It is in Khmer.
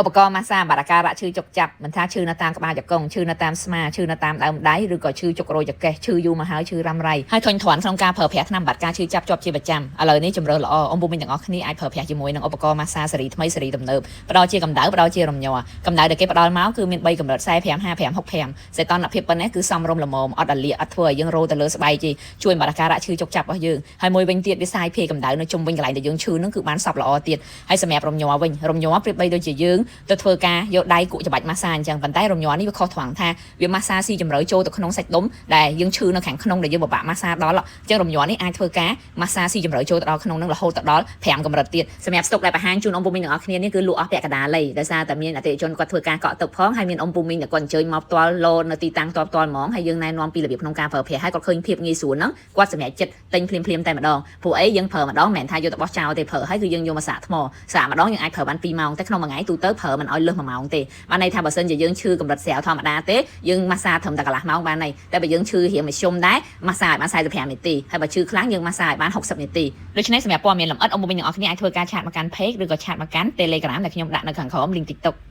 ឧបករណ៍ម៉ាស្សាបារការៈឈឺចុកចាប់មិនថាឈឺនៅតាមក្បាលជង្គង់ឈឺនៅតាមស្មាឈឺនៅតាមដើមដៃឬក៏ឈឺចុករោយចកេះឈឺយូរមកហើយឈឺរ៉ាំរ៉ៃហើយធុញទ្រាន់ក្នុងការប្រើប្រាស់ថ្នាំបាត់ការឈឺចាប់ជាប់ជាប្រចាំឥឡូវនេះជំរឿល្អអ៊ំពុំមីងទាំងអស់គ្នាអាចប្រើប្រាស់ជាមួយនឹងឧបករណ៍ម៉ាស្សាសេរីថ្មីសេរីទំនើបផ្ដល់ជាកម្ដៅផ្ដល់ជារំញ័រកម្ដៅដែលគេផ្ដល់មកគឺមាន3កម្រិត45 55 65សីតុណ្ហភាពប៉ុណ្ណេះគឺសមរម្យល្មមអត់អាលៀកអត់ធ្វើឲ្យយើងរោទៅលើស្បែកទេជួយបារការៈឈឺចុកចាប់របស់យើងហើយមួយវិញទៀតវាសាយភាយកម្ដៅនៅជុំវិញកន្លែងដែលយើងឈឺនឹងគឺបានសប់ល្អទៀតហើយសម្រាប់រំញ័រវិញរំញ័រប្រៀបបីដូចជាយើងទៅធ្វើការយកដៃគក់ច្បាច់ម៉ាស្សាអញ្ចឹងប៉ុន្តែរំញ័រនេះវាខុសត្រង់ថាវាម៉ាស្សាស៊ីជម្រៅចូលទៅក្នុងសាច់ដុំដែលយើងឈឺនៅខាងក្នុងដែលយើងពិបាកម៉ាស្សាដល់អញ្ចឹងរំញ័រនេះអាចធ្វើការម៉ាស្សាស៊ីជម្រៅចូលទៅដល់ក្នុងនឹងរហូតដល់5កម្រិតទៀតសម្រាប់ស្តុកដែលបង្ហាញជូនអ៊ំពុំមីងទាំងអស់គ្នានេះគឺលក់អស់ពាក់កណ្ដាលលេដោយសារតែមានអតិថិជនគាត់ធ្វើការកក់ទឹកផងហើយមានអ៊ំពុំមីងដែលគាត់អញ្ជើញមកផ្ទាល់លោនៅទីតាំងផ្ទាល់ហ្មងហើយយើងណែនាំពីរបៀបក្នុងការប្រើប្រាស់ហើយគាត់ឃើញភាពងាយស្រួលហ្នឹងគាត់សម្រេចចិត្តទិញភ្លាមតែម្ដងព្រោះអីយើងប្រើម្ដងមិនមែនថាយកទៅបោះចោលទេប្រើហើយគឺយើងយកមកសាកថ្មសាកម្ដងយើងអាចប្រើបាន2ម៉ោងតែក្នុងមួយថ្ងៃទូទៅប្រើមិនឲ្យលើស1ម៉ោងទេបានន័យថាបើសិនជាយើងឈឺកម្រិតស្រាវធម្មតាទេយើងម៉ាស្សាត្រឹមតែកន្លះម៉ោងបានហើយតែបើយើងឈឺរៀងមធ្យមដែរម៉ាស្សាឲ្យបាន45នាទីហើយបើឈឺខ្លាំងយើងម៉ាស្សាឲ្យបាន60នាទីដូច្នេះសម្រាប់ព័ត៌មានលម្អិតអ៊ំពុំមីងទាំងអស់គ្នាអាចធ្វើការឆាតមកកាន់ Page ឬក៏ឆាតមកកាន់ Telegram ដែលខ្ញុំដាក់នៅខាងក្រោម link TikTok